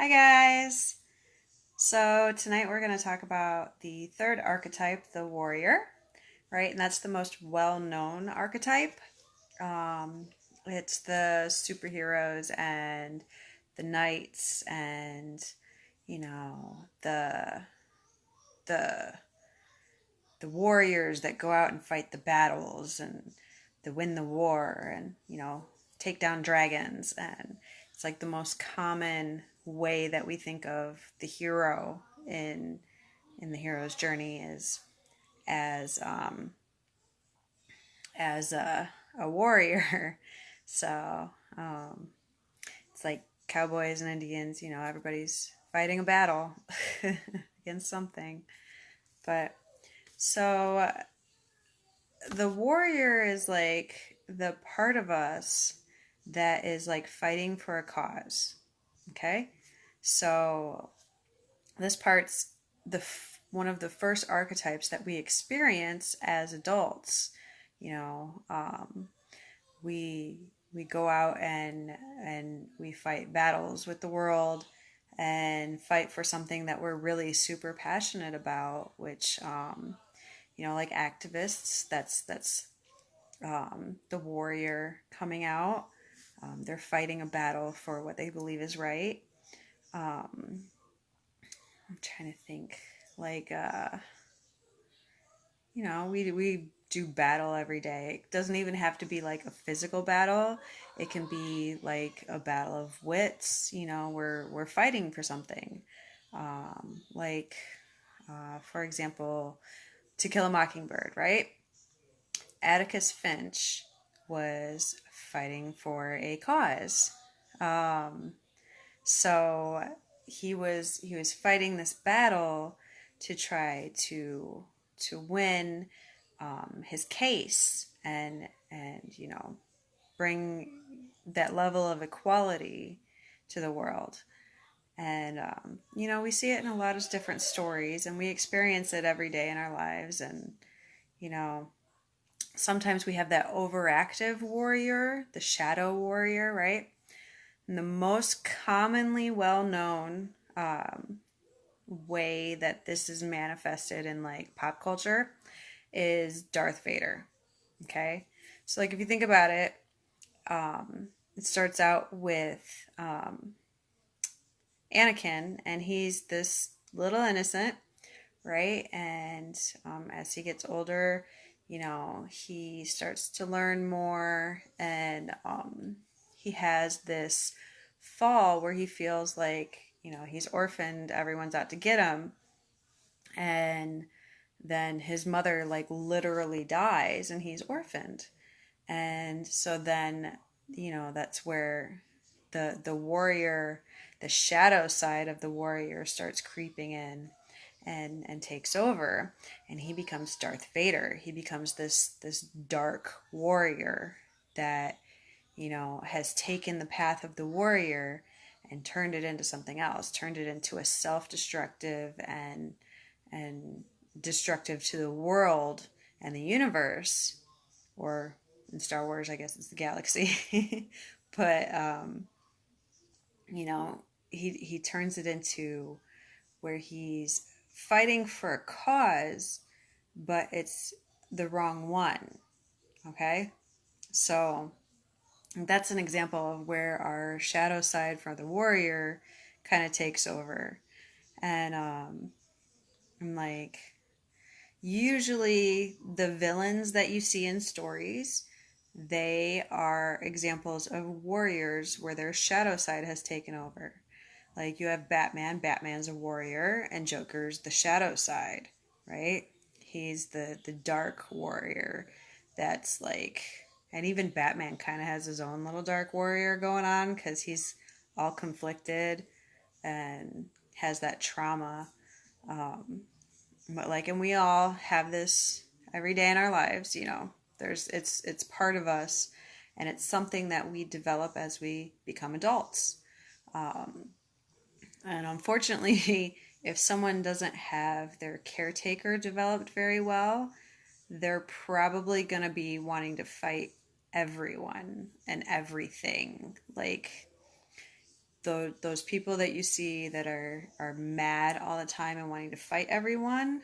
Hi guys! So tonight we're going to talk about the third archetype, the warrior, right? And that's the most well-known archetype. Um, it's the superheroes and the knights and the the warriors that go out and fight the battles and to win the war and take down dragons. And it's like the most common way that we think of the hero in the hero's journey is as as a warrior. So it's like cowboys and Indians. Everybody's fighting a battle against something. But so the warrior is like the part of us that is like fighting for a cause. Okay? So this part's one of the first archetypes that we experience as adults. You know, um, we we go out and we fight battles with the world and fight for something that we're really super passionate about, which like activists, that's the warrior coming out. They're fighting a battle for what they believe is right. Um, I'm trying to think, like we do battle every day. It doesn't even have to be like a physical battle. It can be like a battle of wits. We're fighting for something. Like for example, To Kill a Mockingbird, right? Atticus Finch was fighting for a cause. Um, so he was fighting this battle to try to win his case and bring that level of equality to the world. And we see it in a lot of different stories, and we experience it every day in our lives. And you know, sometimes we have that overactive warrior, the shadow warrior, right? And the most commonly well known way that this is manifested in like pop culture is Darth Vader. Okay, so like if you think about it, it starts out with Anakin, and he's this little innocent, right? And as he gets older, he starts to learn more, and he has this fall where he feels like, he's orphaned, everyone's out to get him. And then his mother, like, literally dies, and he's orphaned. And so then, that's where the warrior, the shadow side of the warrior starts creeping in and takes over, and he becomes Darth Vader. He becomes this dark warrior that has taken the path of the warrior and turned it into something else, turned it into a self-destructive and destructive to the world and the universe, or in Star Wars, I guess it's the galaxy. But you know, he turns it into where he's fighting for a cause, but it's the wrong one. Okay? So that's an example of where our shadow side for the warrior kind of takes over. And I'm like, usually the villains that you see in stories, they are examples of warriors where their shadow side has taken over. Like you have Batman, Batman's a warrior, and Joker's the shadow side, right? He's the dark warrior that's like, and even Batman kind of has his own little dark warrior going on because he's all conflicted and has that trauma. Um, but like, and we all have this every day in our lives, it's part of us, and it's something that we develop as we become adults. Um, and unfortunately, if someone doesn't have their caretaker developed very well, they're probably going to be wanting to fight everyone and everything. Like those people that you see that are mad all the time and wanting to fight everyone,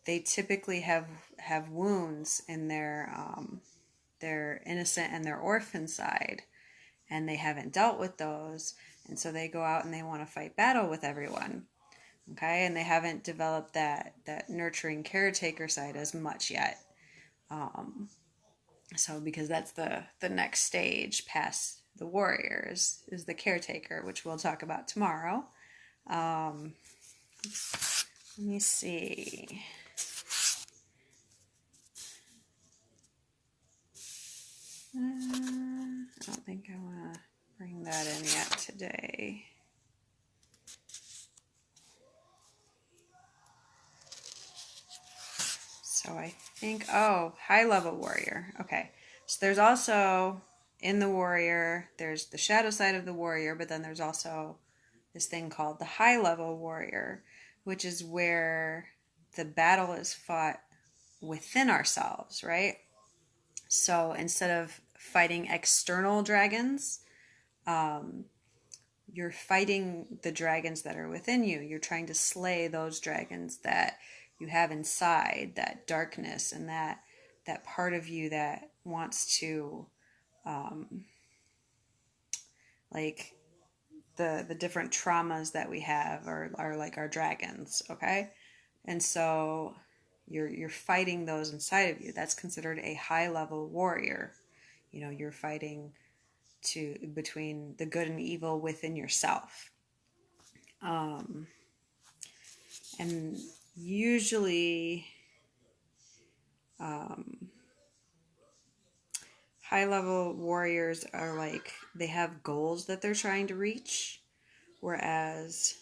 they typically have wounds in their innocent and their orphan side, and they haven't dealt with those, and so they go out and they want to fight battle with everyone. Okay, and they haven't developed that nurturing caretaker side as much yet. So because that's the next stage past the warriors is the caretaker, which we'll talk about tomorrow. Let me see. I don't think I want to bring that in yet today. So I think, high level warrior. Okay. So there's also, in the warrior, there's the shadow side of the warrior, but then there's also this thing called the high level warrior, which is where the battle is fought within ourselves, right? So instead of fighting external dragons, you're fighting the dragons that are within you. You're trying to slay those dragons that you have inside, that darkness and that part of you that wants to, like the different traumas that we have are like our dragons, okay? And so you're fighting those inside of you. That's considered a high level warrior. You know, you're fighting between the good and evil within yourself. And usually high level warriors are like, they have goals that they're trying to reach, whereas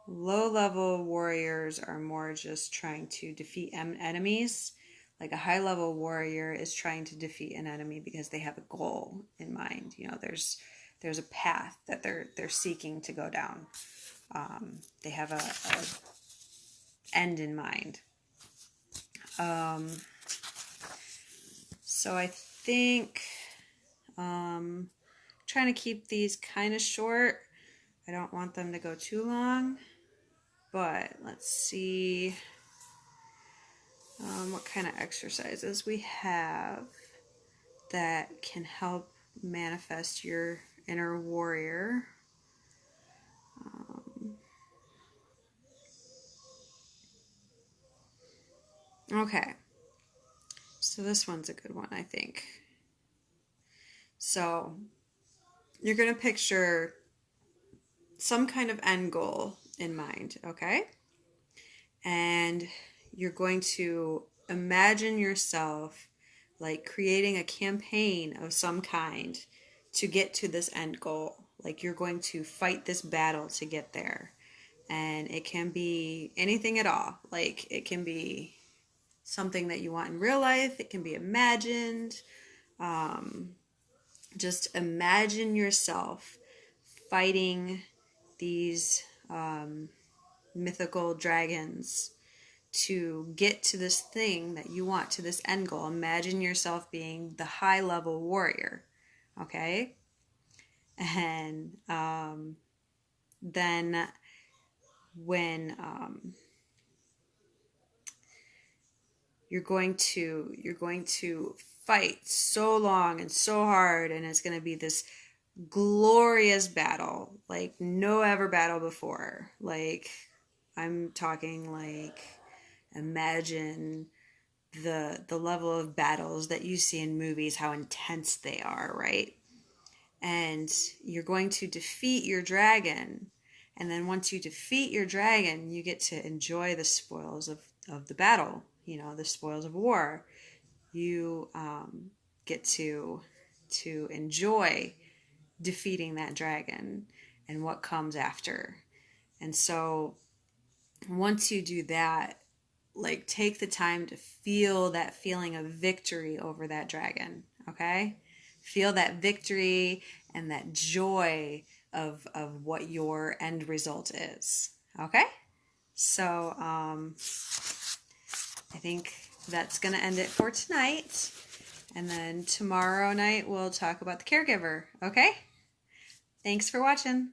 low level warriors are more just trying to defeat enemies. Like a high level warrior is trying to defeat an enemy because they have a goal in mind. You know, there's a path that they're seeking to go down. They have a end in mind. So I think trying to keep these kind of short. I don't want them to go too long, but let's see what kind of exercises we have that can help manifest your inner warrior. Okay, so this one's a good one, I think. So you're going to picture some kind of end goal in mind, okay? And you're going to imagine yourself like creating a campaign of some kind to get to this end goal. Like you're going to fight this battle to get there. And it can be anything at all. Like it can be something that you want in real life. It can be imagined. Just imagine yourself fighting these mythical dragons to get to this thing that you want, to this end goal. Imagine yourself being the high level warrior, okay? And then when you're going to fight so long and so hard, and it's going to be this glorious battle like no ever battle before. Like I'm talking like, imagine the level of battles that you see in movies, how intense they are, right? And you're going to defeat your dragon, and then once you defeat your dragon, you get to enjoy the spoils of the battle, you know, the spoils of war. You get to enjoy defeating that dragon and what comes after. And so once you do that, like take the time to feel that feeling of victory over that dragon, okay? Feel that victory and that joy of what your end result is, okay? So I think that's going to end it for tonight. And then tomorrow night we'll talk about the caregiver, okay? Thanks for watching.